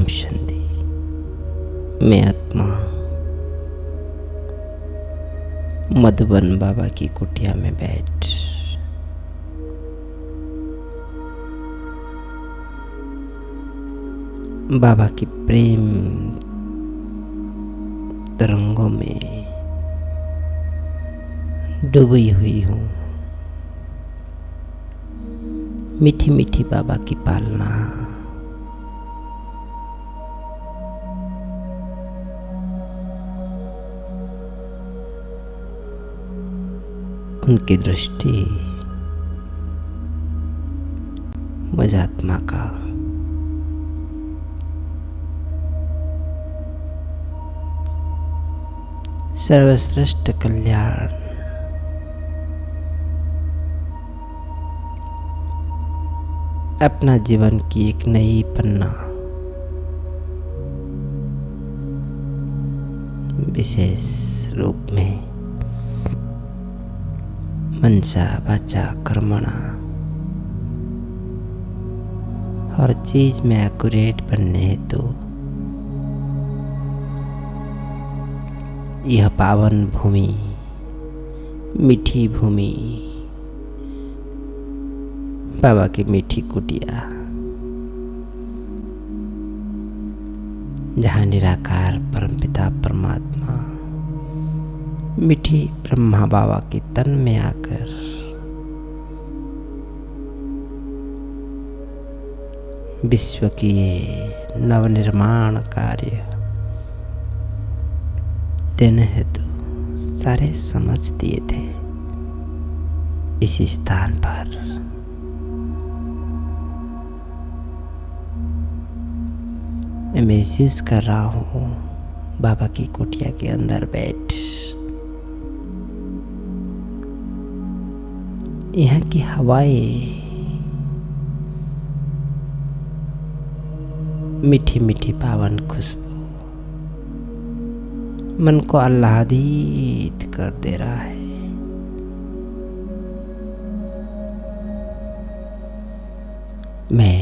ओम शांति। मैं आत्मा मधुबन बाबा की कुटिया में बैठ बाबा की प्रेम तरंगों में डूबी हुई हूँ। मीठी मीठी बाबा की पालना, उनकी दृष्टि मुझ आत्मा का सर्वश्रेष्ठ कल्याण अपना जीवन की एक नई पन्ना विशेष रूप में मनसा वाचा कर्मणा हर चीज में एक्यूरेट बनने हेतु यह पावन भूमि, मीठी भूमि, बाबा की मीठी कुटिया, जहाँ निराकार परमपिता परमात्मा मीठी ब्रह्मा बाबा की तन में आकर विश्व की ये नवनिर्माण कार्य देने हेतु सारे समझ दिए थे। इसी स्थान पर मैं महसूस कर रहा हूँ बाबा की कुटिया के अंदर बैठ यहाँ की हवाएं मीठी मीठी पावन खुशबू मन को आह्लादित कर दे रहा है। मैं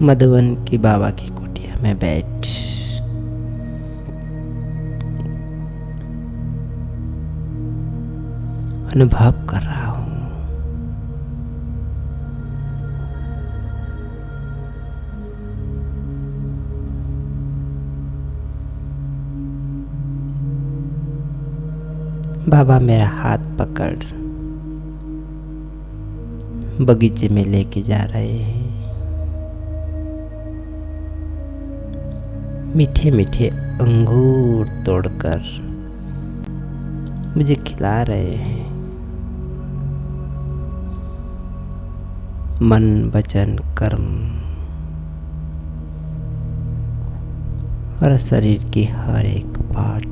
मधुबन की बाबा की कुटिया में बैठ अनुभव कर रहा हूँ बाबा मेरा हाथ पकड़ बगीचे में लेके जा रहे हैं। मीठे मीठे अंगूर तोड़कर मुझे खिला रहे हैं। मन वचन कर्म और शरीर की हर एक पार्ट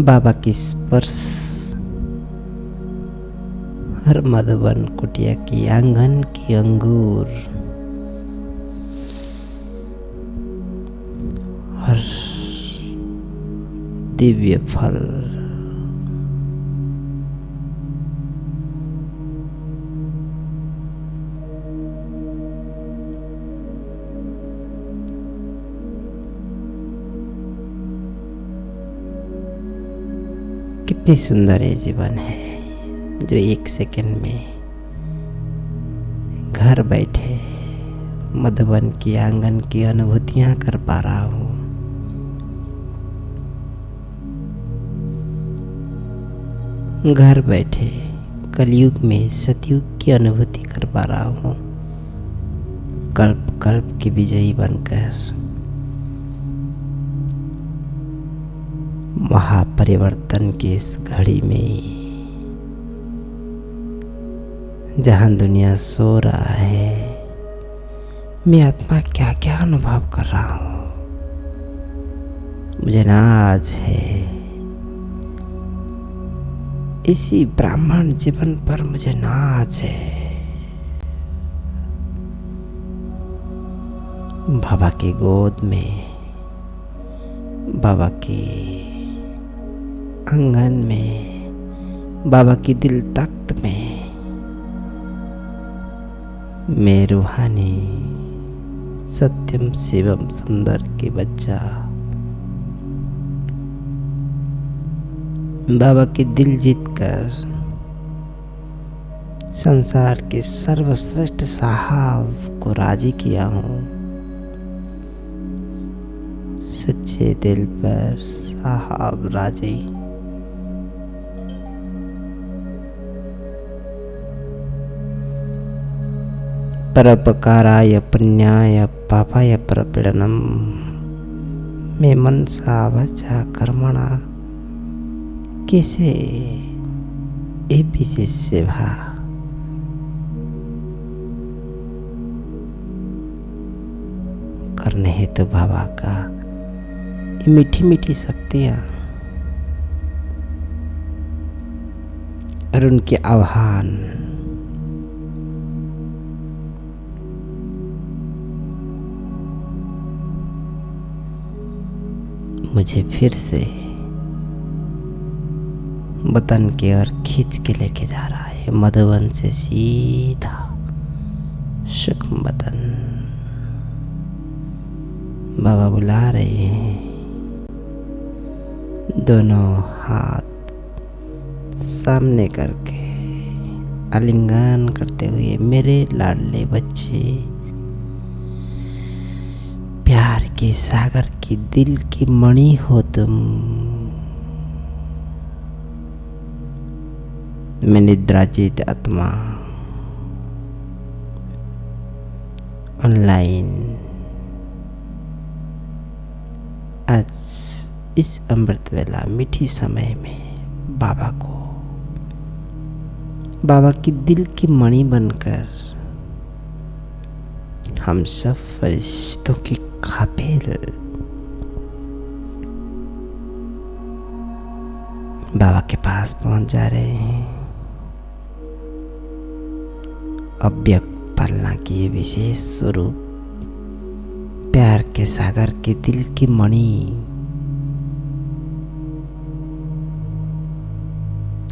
बाबा की स्पर्श हर मधुबन कुटिया की आंगन की अंगूर हर दिव्य फल कितनी सुंदर ये जीवन है जो एक सेकंड में घर बैठे मधुबन की आंगन की अनुभूतियां कर पा रहा हूँ। घर बैठे कलयुग में सतयुग की अनुभूति कर पा रहा हूँ। कल्प कल्प की विजयी बनकर महापरिवर्तन की इस घड़ी में जहां दुनिया सो रहा है, मैं आत्मा क्या क्या अनुभव कर रहा हूँ। मुझे नाज है इसी ब्राह्मण जीवन पर, मुझे नाज है बाबा की गोद में, बाबा की आंगन में, बाबा की दिल तख्त में मैं रूहानी सत्यम शिवम सुंदर के बच्चा बाबा की दिल जीतकर संसार के सर्वश्रेष्ठ साहब को राजी किया हूँ। सच्चे दिल पर साहब राजी। परोपकाराय पुण्याय पापाय परपीडनम मे मनसा वाचा कर्मणा कैसे ए विशेष सेवा। करने हेतु बाबा का ये मीठी मीठी शक्तियाँ और उनके आह्वान मुझे फिर से वतन की ओर खींच के लेके जा रहा है। मधुबन से सीधा सूक्ष्म वतन बाबा बुला रहे हैं। दोनों हाथ सामने करके आलिंगन करते हुए, मेरे लाडले बच्चे, प्यार के सागर की दिल की मणि हो तुम। मैं निद्राजित आत्मा ऑनलाइन आज इस अमृत वेला मीठी समय में बाबा की दिल की मणि बनकर हम सब फरिश्तों की काबिल बाबा के पास पहुंच जा रहे हैं। अव्यक्त पालना की ये विशेष स्वरूप, प्यार के सागर के दिल की मणि,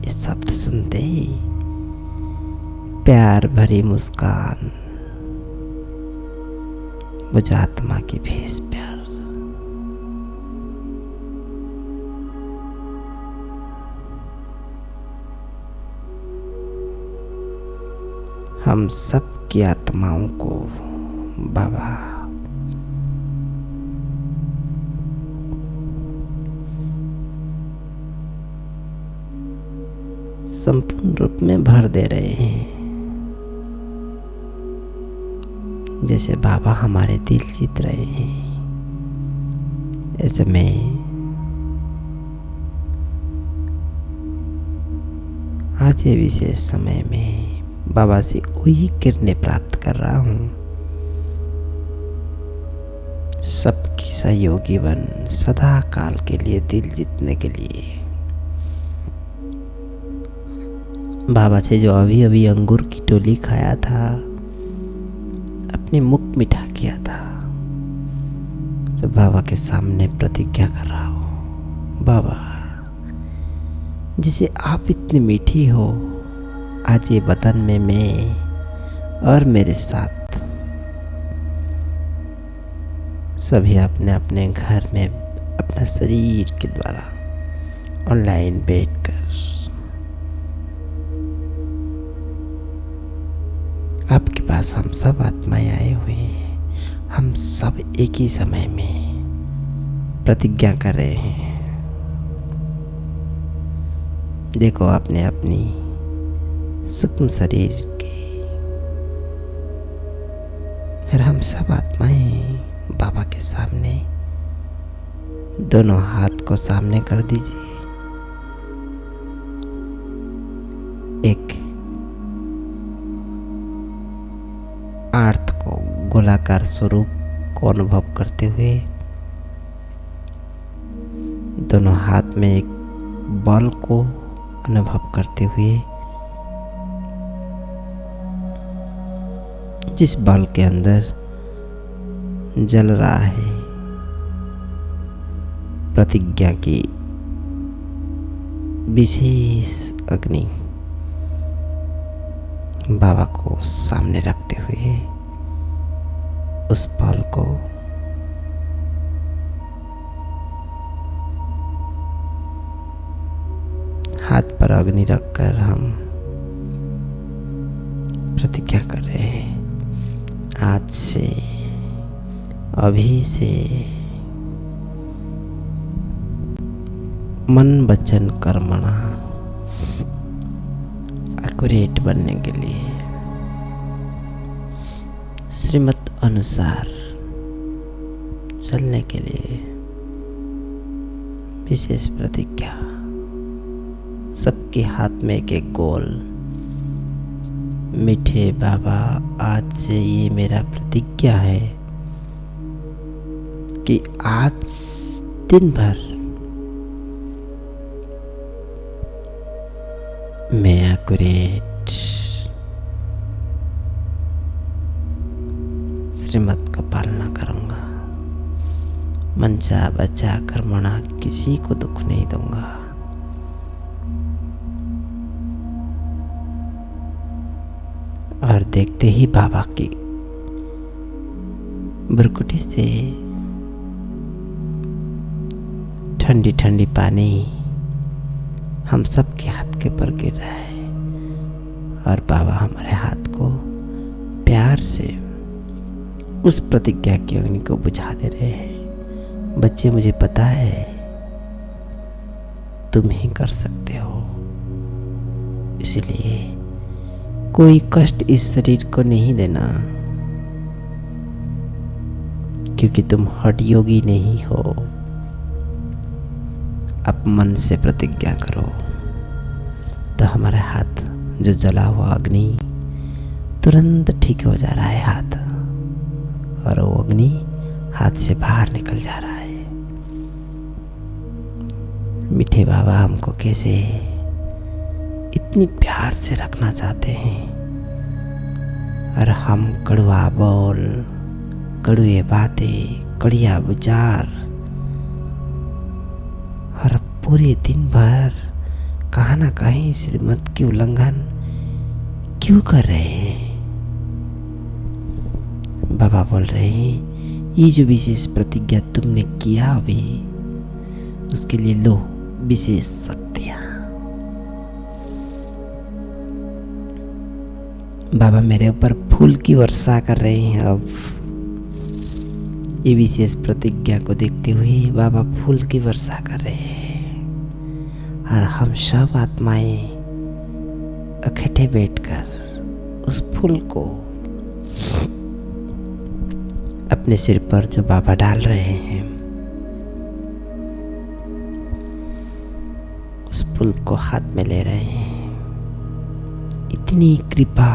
ये शब्द सुनते ही प्यार भरी मुस्कान मुझे आत्मा की भेष प्यार। हम सब की आत्माओं को बाबा संपूर्ण रूप में भर दे रहे हैं। जैसे बाबा हमारे दिल जीत रहे हैं, ऐसे मैं आज ये विशेष समय में बाबा से वही किरणें प्राप्त कर रहा हूँ। सबकी सहयोगी बन सदा काल के लिए दिल जीतने के लिए। बाबा से जो अभी अभी अंगूर की टोली खाया था, अपने मुख मिठा किया था, सब बाबा के सामने प्रतिज्ञा कर रहा हूँ। बाबा, जिसे आप इतनी मीठी हो, आज ये वतन में मैं और मेरे साथ सभी अपने अपने घर में अपना शरीर के द्वारा ऑनलाइन बैठकर आपके पास हम सब आत्माएं आए हुए हैं। हम सब एक ही समय में प्रतिज्ञा कर रहे हैं। देखो आपने अपनी सूक्ष्म शरीर के और हम सब आत्माएं बाबा के सामने दोनों हाथ को सामने कर दीजिए। एक आर्त को गोलाकार स्वरूप को अनुभव करते हुए दोनों हाथ में एक बॉल को अनुभव करते हुए, जिस बॉल के अंदर जल रहा है प्रतिज्ञा की विशेष अग्नि, बाबा को सामने रखते हुए उस पल को हाथ पर अग्नि रखकर हम प्रतिज्ञा कर रहे हैं, आज से, अभी से मन वचन कर्मणा एक्यूरेट बनने के लिए श्रीमत अनुसार चलने के लिए विशेष प्रतिज्ञा। सबके हाथ में एक एक गोल। मीठे बाबा, आज से ये मेरा प्रतिज्ञा है कि आज दिन भर मैं एक्यूरेट श्रीमत का पालना करूंगा। मनचा बचा कर्मणा, किसी को दुख नहीं दूंगा। और देखते ही बाबा की बुरकुटी से ठंडी ठंडी पानी हम सबके हाथ के ऊपर गिर रहा है और बाबा हमारे हाथ को प्यार से उस प्रतिज्ञा की अग्नि को बुझा दे रहे हैं। बच्चे, मुझे पता है तुम ही कर सकते हो, इसलिए कोई कष्ट इस शरीर को नहीं देना, क्योंकि तुम हठ योगी नहीं हो। अब मन से प्रतिज्ञा करो तो हमारा हाथ जो जला हुआ अग्नि तुरंत ठीक हो जा रहा है हाथ, और वो अग्नि हाथ से बाहर निकल जा रहा है। मीठे बाबा हमको कैसे इतनी प्यार से रखना चाहते हैं, और हम कड़वा बोल, कड़ुए बातें, कड़िया विचार और पूरे दिन भर कहाँ ना कहीं श्रीमत की उल्लंघन क्यों कर रहे हैं। बाबा बोल रहे हैं, ये जो विशेष प्रतिज्ञा तुमने किया अभी, उसके लिए लो विशेष शक्तियां। बाबा मेरे ऊपर फूल की वर्षा कर रहे हैं। अब ये विशेष प्रतिज्ञा को देखते हुए बाबा फूल की वर्षा कर रहे हैं, और हम सब आत्माएं इकट्ठे बैठकर उस फूल को अपने सिर पर जो बाबा डाल रहे हैं, उस फूल को हाथ में ले रहे हैं। इतनी कृपा,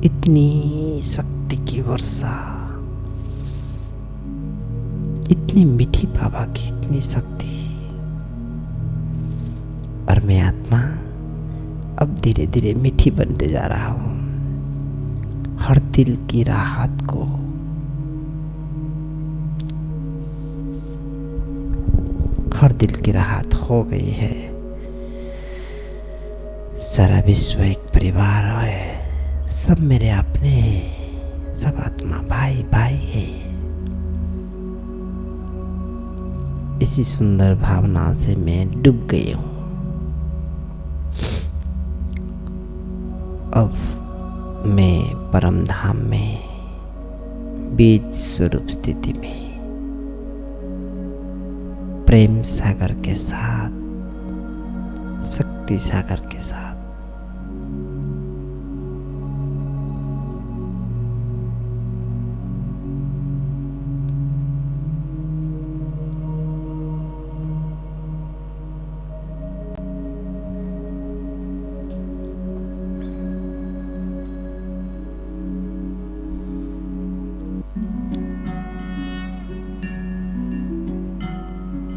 इतनी शक्ति की वर्षा, इतनी मीठी बाबा की इतनी शक्ति। और मैं आत्मा अब धीरे धीरे मीठी बनते जा रहा हूँ। हर दिल की राहत को, हर दिल की राहत हो गई है। सारा विश्व एक परिवार है, सब मेरे अपने हैं, सब आत्मा भाई भाई है। इसी सुंदर भावना से मैं डूब गई हूँ। अब मैं परम धाम में बीज स्वरूप स्थिति में प्रेम सागर के साथ, शक्ति सागर के साथ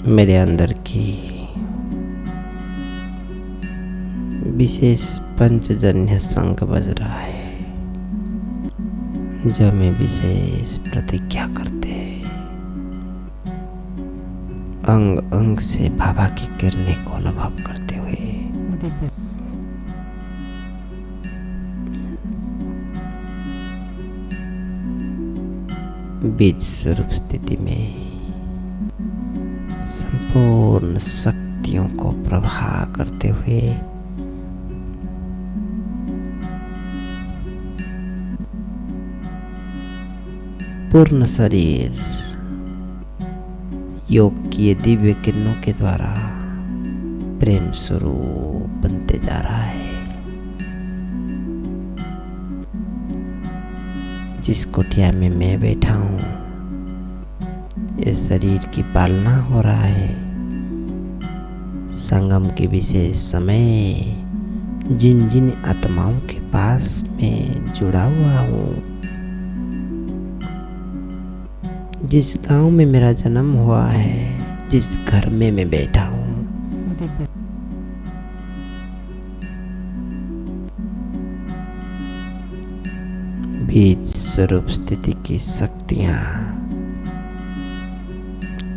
मेरे अंदर की विशेष पंचजन्य शंख बज रहा है, जो मैं विशेष प्रतिज्ञा करते अंग अंग से बाबा की किरणें को अनुभव करते हुए बीज स्वरूप स्थिति में संपूर्ण शक्तियों को प्रवाह करते हुए पूर्ण शरीर योग की दिव्य किरणों के द्वारा प्रेम स्वरूप बनते जा रहा है। जिस कुटिया में मैं बैठा हूँ, इस शरीर की पालना हो रहा है। संगम के विशेष समय जिन जिन आत्माओं के पास मैं जुड़ा हुआ हूँ, जिस गांव में मेरा जन्म हुआ है, जिस घर में मैं बैठा हूँ, बीज स्वरूप स्थिति की शक्तियां,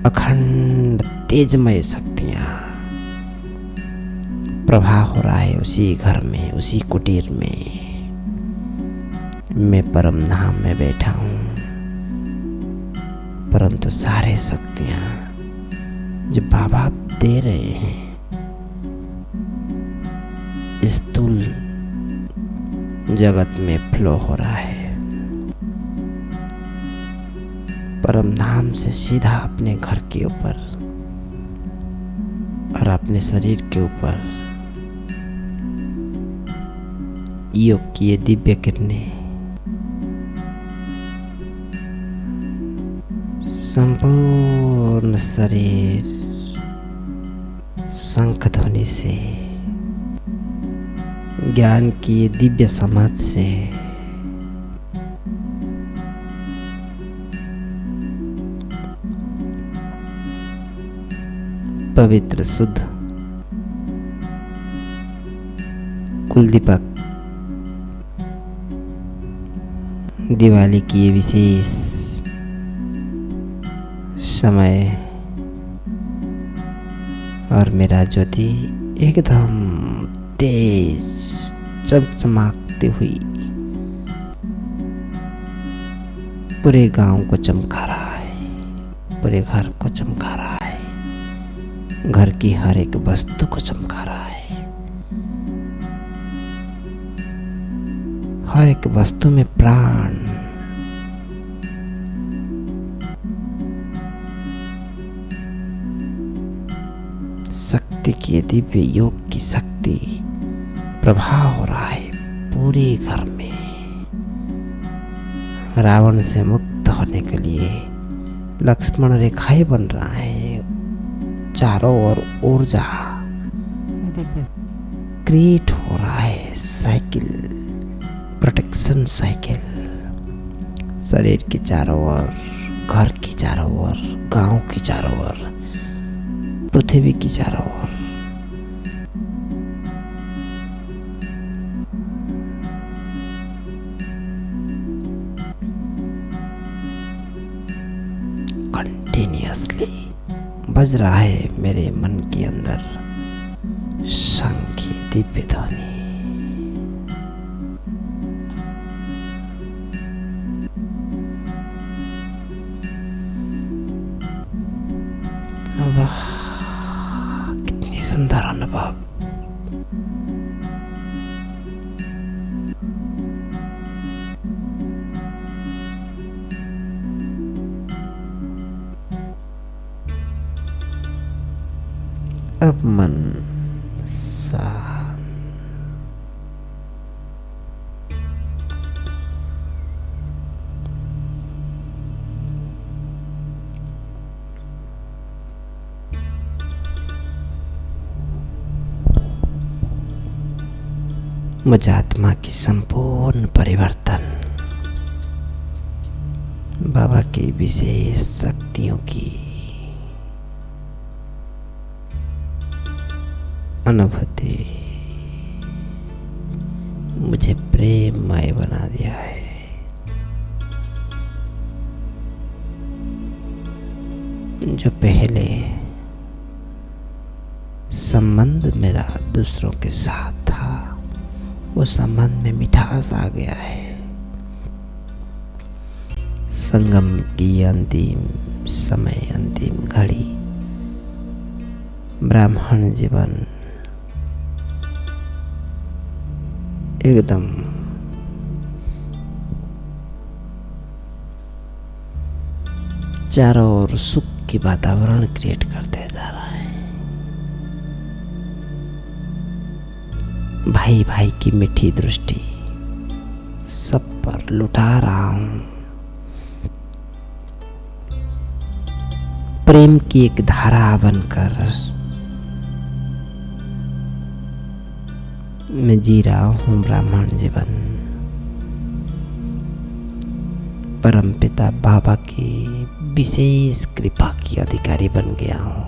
अखंड तेजमय शक्तियां प्रवाह हो रहा है उसी घर में, उसी कुटीर में। मैं परम धाम में बैठा हूँ, परंतु सारे शक्तियां जो बाबा दे रहे हैं स्थूल जगत में फ्लो हो रहा है। परम धाम से सीधा अपने घर के ऊपर और अपने शरीर के ऊपर योग की ये दिव्य किरणें संपूर्ण शरीर शंख ध्वनि से, ज्ञान की ये दिव्य समझ से पवित्र शुद्ध कुलदीपक दिवाली की ये विशेष समय और मेरा ज्योति एकदम तेज चमचमाती हुई पूरे गांव को चमका रहा है, पूरे घर को चमका रहा है, घर की हर एक वस्तु को चमका रहा है। हर एक वस्तु में प्राण, शक्ति की दिव्य योग की शक्ति प्रभाव हो रहा है पूरे घर में। रावण से मुक्त होने के लिए लक्ष्मण रेखाएं बन रहा है। चारों ओर ऊर्जा क्रिएट हो रहा है। साइकिल, प्रोटेक्शन साइकिल, शरीर के चारों ओर, घर की चारों ओर, गांव की चारों ओर, पृथ्वी की चारों ओर। कंटिन्यूअसली बज रहा है मेरे मन के अंदर शंख की दिव्य ध्वनि। वाह, कितनी सुंदर अनुभव। अब मन शांत, मुझ आत्मा की संपूर्ण परिवर्तन बाबा की विशेष शक्तियों की अनुभूति मुझे प्रेममय बना दिया है। जो पहले संबंध मेरा दूसरों के साथ था, वो संबंध में मिठास आ गया है। संगम की अंतिम समय, अंतिम घड़ी, ब्राह्मण जीवन एकदम चारों ओर सुख की वातावरण क्रिएट करते जा रहा है। भाई भाई की मीठी दृष्टि सब पर लुटा रहा हूं। प्रेम की एक धारा बनकर मैं जी रहा हूं ब्राह्मण जीवन। परमपिता बाबा की विशेष कृपा की अधिकारी बन गया हूं।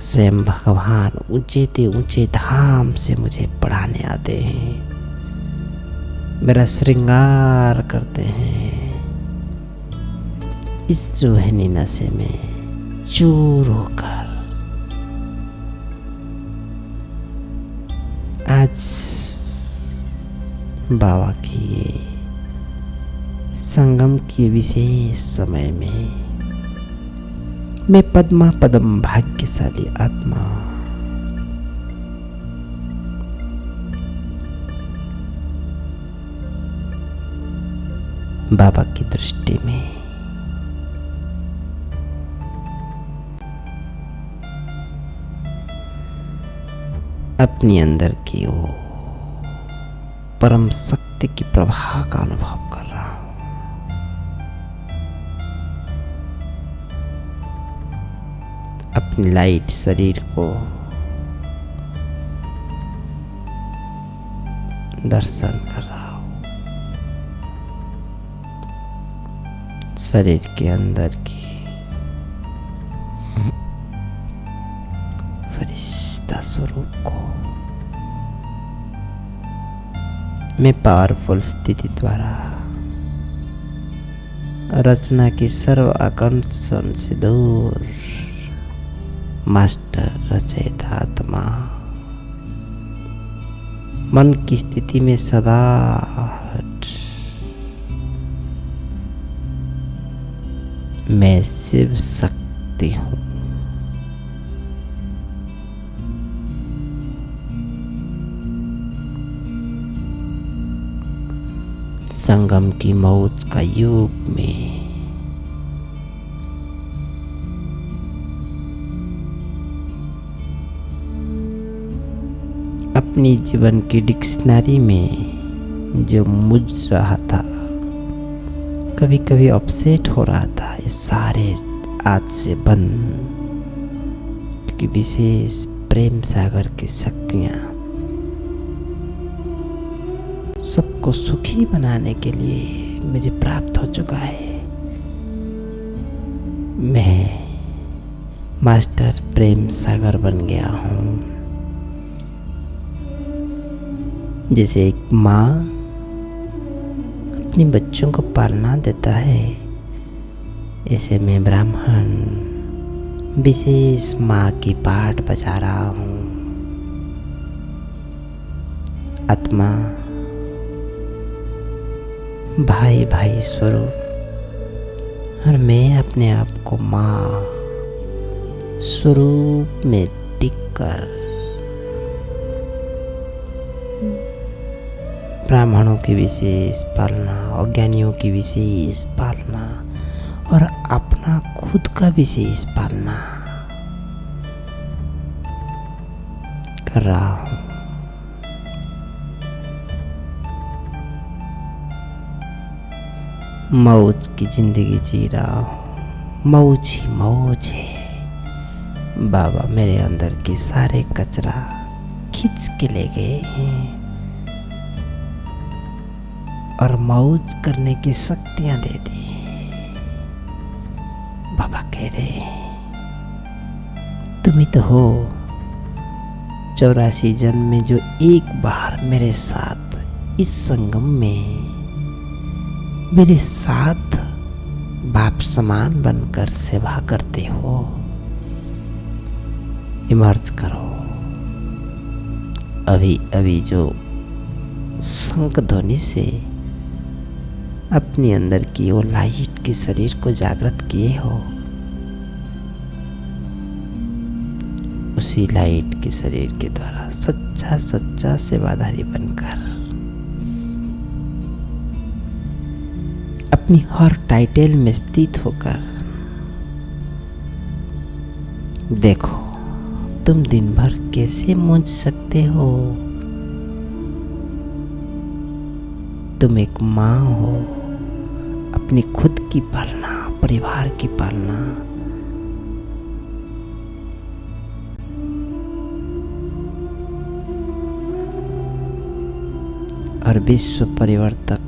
स्वयं भगवान ऊंचे ते ऊंचे धाम से मुझे पढ़ाने आते हैं, मेरा श्रृंगार करते हैं, इस रूहानी नशे में चूर होकर आज बाबा की संगम के विशेष समय में मैं पद्मा पदम भाग्यशाली आत्मा बाबा की दृष्टि में अपनी अंदर की वो परम शक्ति की प्रवाह का अनुभव कर रहा हूं। अपनी लाइट शरीर को दर्शन कर रहा हूं। शरीर के अंदर की फरिश्ता स्वरूप को मैं पावरफुल स्थिति द्वारा रचना की सर्व आकर्षण से दूर मास्टर रचयिता आत्मा मन की स्थिति में सदा मैं शिव शक्ति हूं। संगम की मौज का युग में अपनी जीवन की डिक्शनरी में जो मुझ रहा था, कभी कभी अपसेट हो रहा था, ये सारे आज से बंद की विशेष प्रेम सागर की शक्तियां सबको सुखी बनाने के लिए मुझे प्राप्त हो चुका है। मैं मास्टर प्रेम सागर बन गया हूँ। जैसे एक माँ अपने बच्चों को पालना देता है, ऐसे मैं ब्राह्मण विशेष माँ की पाठ बजा रहा हूँ। आत्मा भाई भाई स्वरूप और मैं अपने आप को माँ स्वरूप में टिककर ब्राह्मणों की विशेष पालना, अज्ञानियों की विशेष पालना और अपना खुद का विशेष पालना कर रहा हूँ। मौज की जिंदगी जी रहा हूँ। मौज ही मौज है। बाबा मेरे अंदर की सारे कचरा खींच के ले गए हैं और मौज करने की शक्तियां दे दी। बाबा कह रहे हैं तुम ही तो हो 84 जन्म में जो एक बार मेरे साथ इस संगम में मेरे साथ बाप समान बनकर सेवा करते हो। इमर्ज करो। अभी अभी जो शंख ध्वनि से अपने अंदर की वो लाइट के शरीर को जागृत किए हो, उसी लाइट के शरीर के द्वारा सच्चा सच्चा सेवाधारी बनकर अपनी हर टाइटल में स्थित होकर देखो तुम दिन भर कैसे मूंझ सकते हो। तुम एक माँ हो, अपनी खुद की पालना, परिवार की पालना, और विश्व परिवर्तक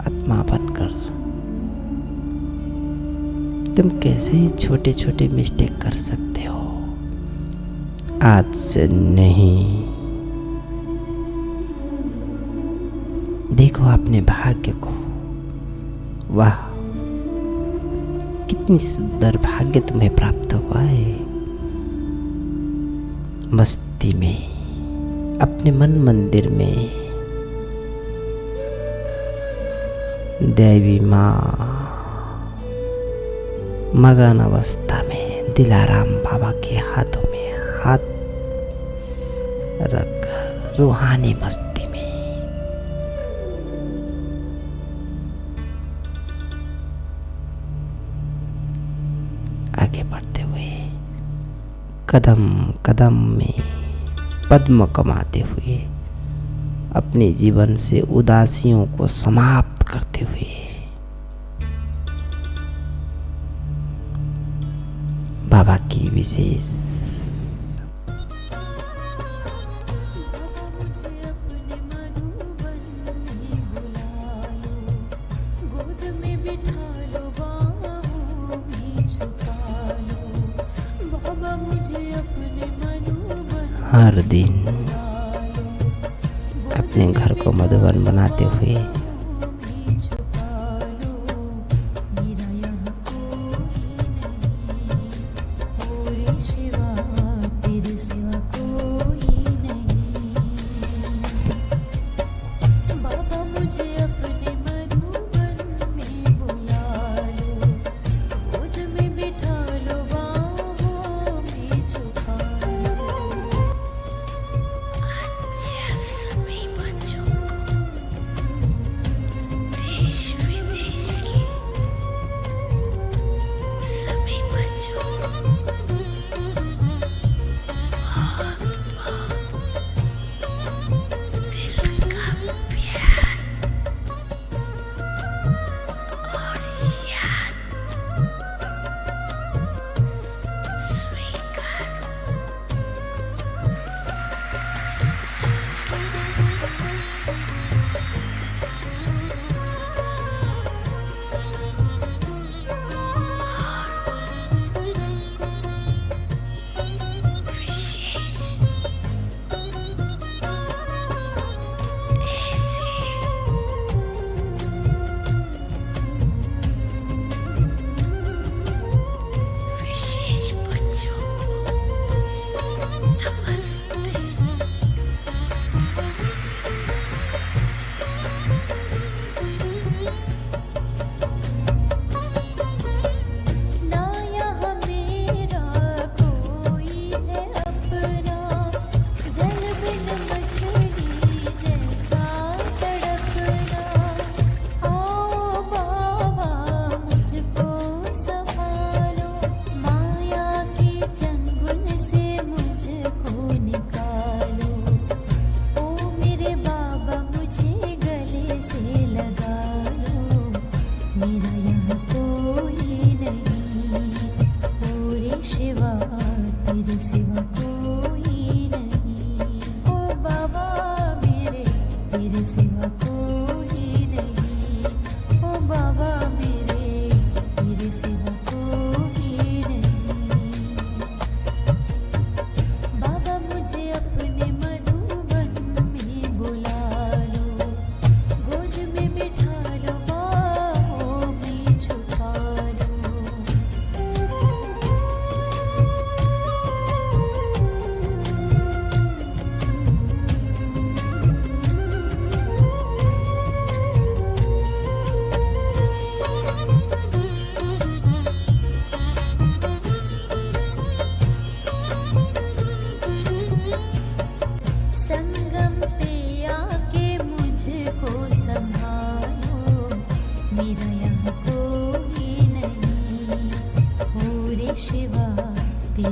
आत्मा बनकर तुम कैसे छोटे छोटे मिस्टेक कर सकते हो। आज से नहीं। देखो अपने भाग्य को, वाह कितनी सुंदर भाग्य तुम्हें प्राप्त हुआ है। मस्ती में अपने मन मंदिर में देवी माँ मगन अवस्था में दिलाराम बाबा के हाथों में हाथ रखकर रूहानी मस्ती में आगे बढ़ते हुए कदम कदम में पद्म कमाते हुए अपने जीवन से उदासियों को समाप्त करते हुए बाबा की विशेष हर दिन अपने घर को मधुबन बनाते हुए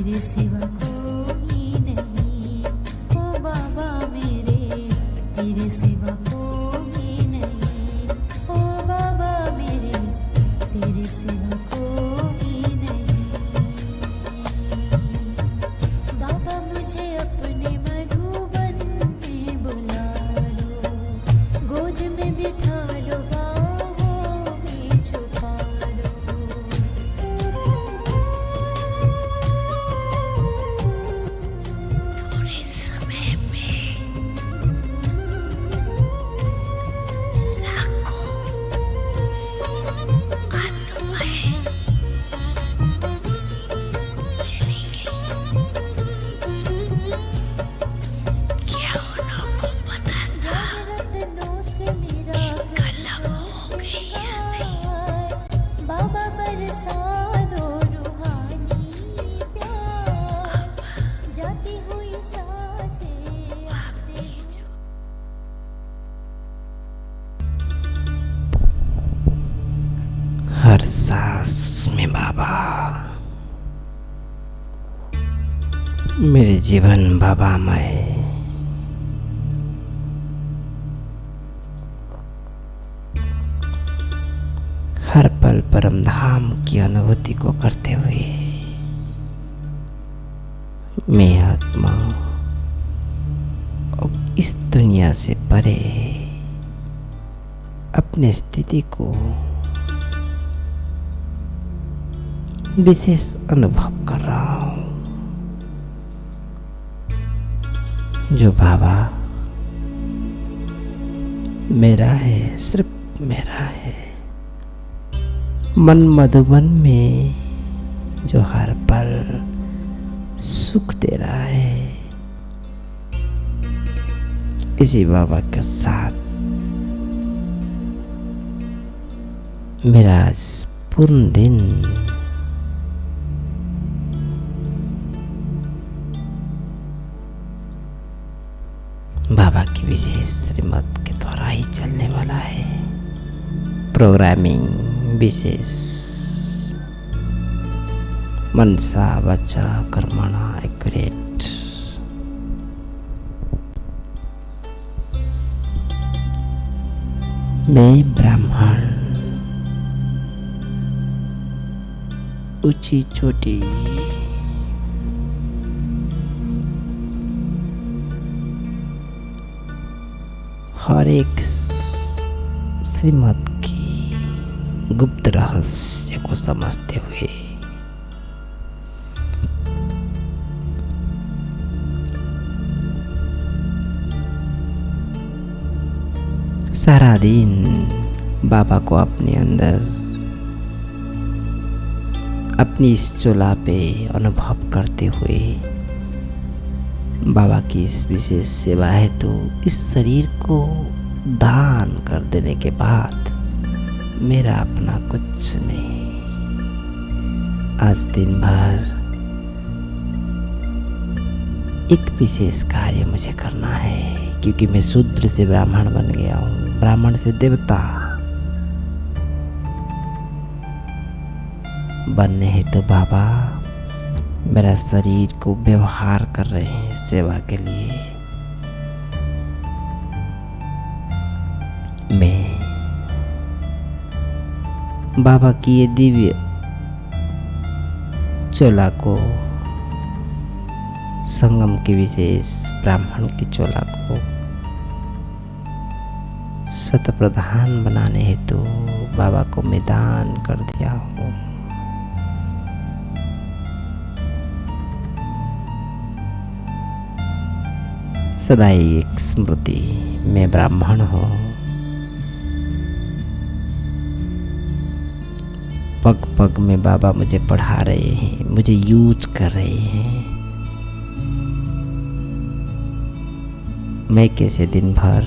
तेरे सिवा कोई नहीं, ओ बाबा मेरे, तेरे सिवा कोई नहीं, ओ बाबा मेरे, तेरे सिवा कोई नहीं। बाबा मुझे अपने मधुबन में बुला लो, गोद में बिठा लो, बाहों में छुपा लो। थोड़े समय में लाखों आत्माएं चली गई। क्या उनको पता था रत्नों से मेरा कलम हो गई या नहीं? बाबा बरसा दो रूहानी प्यार, जाती हुई सांसें आते जो। हर सांस में बाबा, मेरे जीवन बाबामय। हर पल परम धाम की अनुभूति को करते हुए मैं आत्मा अब इस दुनिया से परे अपने स्थिति को विशेष अनुभव कर रहा हूँ। जो बाबा मेरा है, सिर्फ मेरा है। मन मधुबन में जो हर पल सुख दे रहा है, इसी बाबा के साथ मेरा आज पूर्ण दिन बाबा की विशेष श्रीमत के द्वारा ही चलने वाला है। प्रोग्रामिंग विशेष मनसा वाचा कर्मणा एक्यूरेट। मैं ब्राह्मण, ऊंची चोटी, हर एक श्रीमत की गुप्त रहस्य को समझते हुए सारा दिन बाबा को अपने अंदर अपनी इस चोला पे अनुभव करते हुए बाबा की इस विशेष सेवा है तो इस शरीर को दान कर देने के बाद मेरा अपना कुछ नहीं। आज दिन भर एक विशेष कार्य मुझे करना है, क्योंकि मैं शूद्र से ब्राह्मण बन गया हूँ, ब्राह्मण से देवता बनने हैं। तो बाबा मेरा शरीर को व्यवहार कर रहे हैं सेवा के लिए। मैं बाबा की ये दिव्य चोला को, संगम की विशेष ब्राह्मण की चोला को शत प्रधान बनाने हेतु बाबा को मैं दान कर दिया हूँ। सदा एक स्मृति, मैं ब्राह्मण हूँ। पग पग में बाबा मुझे पढ़ा रहे हैं, मुझे यूज कर रहे हैं। मैं कैसे दिन भर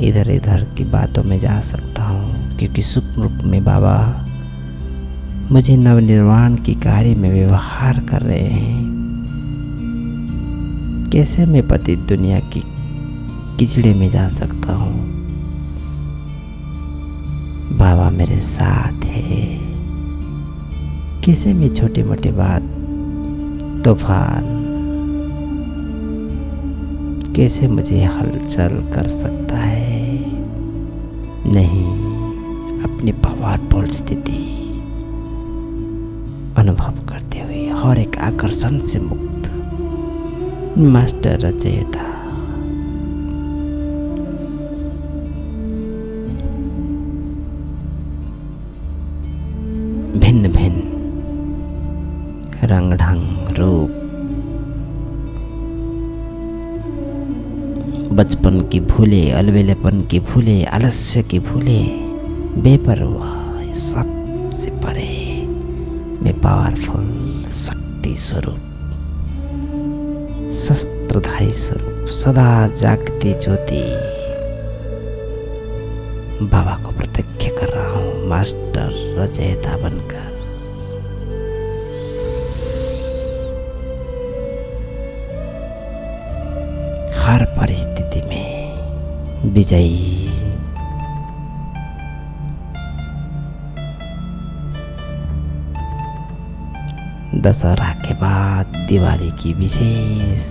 इधर इधर की बातों में जा सकता हूँ, क्योंकि सूक्ष्म रूप में बाबा मुझे नवनिर्माण की कार्य में व्यवहार कर रहे हैं। कैसे मैं पतित दुनिया की किचड़े में जा सकता हूँ? बाबा मेरे साथ है। कैसे मैं छोटे मोटे बात तूफान कैसे मुझे हलचल कर सकता है? नहीं, अपनी भावात्मक स्थिति अनुभव करते हुए हर एक आकर्षण से मुक्त मास्टर रचयिता भिन्न भिन्न रंग ढंग रूप, बचपन की भूले, अलबेलेपन की भूले, आलस्य की भूले, बेपरवाह सबसे परे मैं पावरफुल शक्ति स्वरूप, शस्त्रधारी स्वरूप, सदा जागती ज्योति बाबा को प्रत्यक्ष कर रहा हूँ मास्टर रचयिता बनकर। हर परिस्थिति में विजयी, दशहरा के बाद दिवाली की विशेष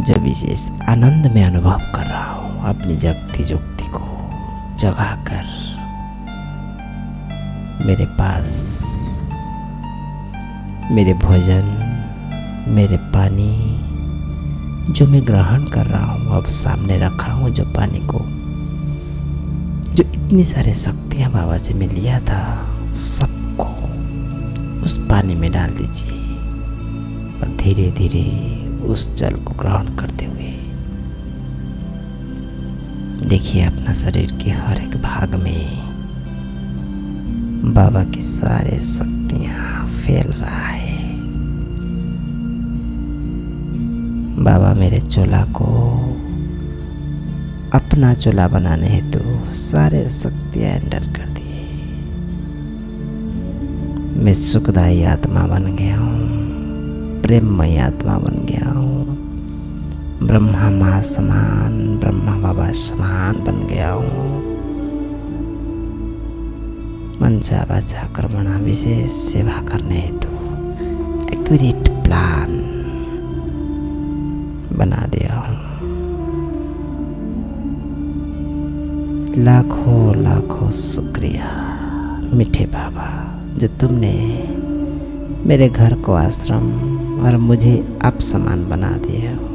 जो विशेष आनंद में अनुभव कर रहा हूँ अपनी जगती जुक्ति को जगा कर मेरे पास मेरे भोजन, मेरे पानी जो मैं ग्रहण कर रहा हूँ, अब सामने रखा हूँ जो पानी को, जो इतनी सारी शक्तियाँ बाबा से मैं लिया था, सबको उस पानी में डाल दीजिए और धीरे धीरे उस जल को ग्रहण करते हुए देखिए अपना शरीर के हर एक भाग में बाबा की सारे शक्तियाँ फैल रहा है। बाबा मेरे चोला को अपना चोला बनाने हेतु सारे शक्तियाँ एंटर कर दिए। मैं सुखदायी आत्मा बन गया हूँ, प्रेममय आत्मा बन गया हूँ, ब्रह्मा माँ समान, ब्रह्मा बाबा समान बन गया हूँ। मनसा वाचा कर्मणा विशेष सेवा करने हेतु एक्यूरेट प्लान बना दिया हूँ। लाखों लाखों शुक्रिया मीठे बाबा जो तुमने मेरे घर को आश्रम और मुझे आप समान बना दिया हो।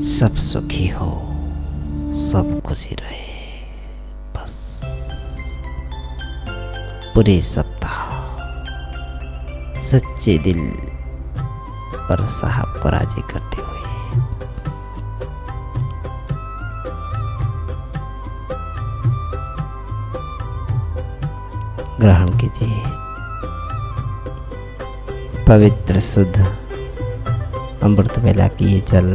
सब सुखी हो, सब खुशी रहे, बस पूरे सप्ताह सच्चे दिल पर साहब को राजी करते हुए ग्रहण कीजिए पवित्र शुद्ध अमृत वेला की ये जल